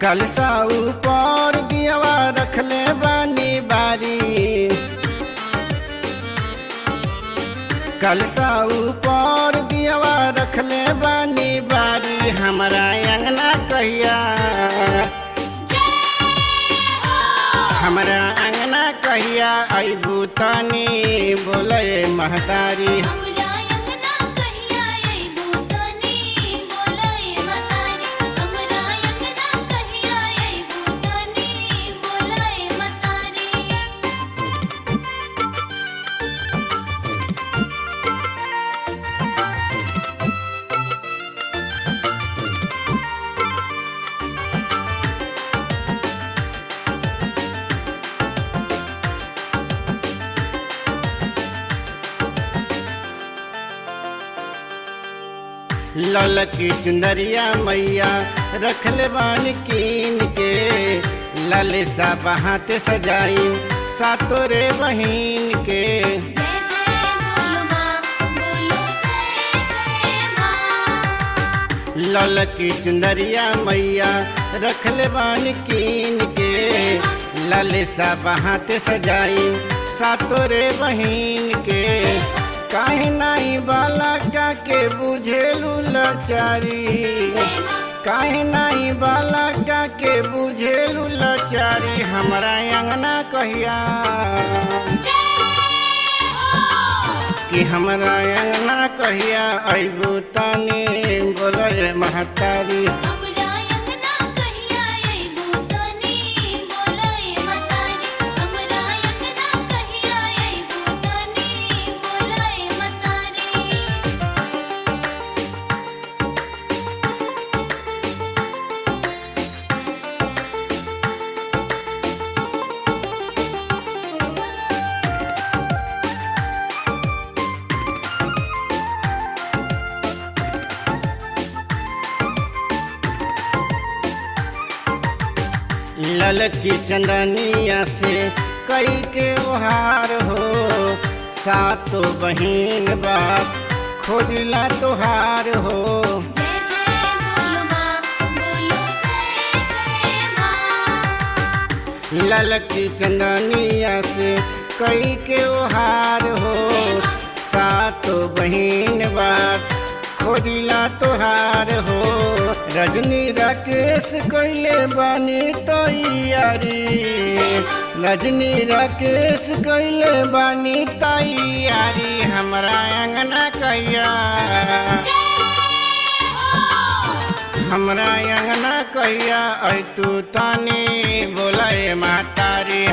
कलसा ऊपर दियावा रखले बानी बारी, कलसा ऊपर दियावा रखले बानी बारी। हमारा अंगना कहिया, हमारा अंगना कहिया अइबू तनी बोले महतारी। ललकी चुनरिया मैया रखले बानी कीन के, ललसा बहाते सजाई सातोरे बहिन के। ललकी चुनरिया मैया रखले बानी कीन के, ललसा बहाते सजाई सातोरे बहिन के। काहे नाई बाला के बुझेलू लाचारी, काहे नाई बाला के बुझेलू लाचारी। हमारा अंगना कहिया कि हमारा अंगना कहिया अइबू तनी बोले महतारी। ललकी चंदनिया से कई के ओहार हो, सातो बहिन बाप खोजला तोहार हो। ललकी चंदनिया से कई के ओहार हो, सातो बहिन बाप खोजला तोहार हो। रजनी राकेश कइले बानी तैयारी, रजनी राकेश कइले बानी तैयारी। हमारा अंगना कहिया, हमारा अंगना कहिया अइतू तनी बोले महतारी।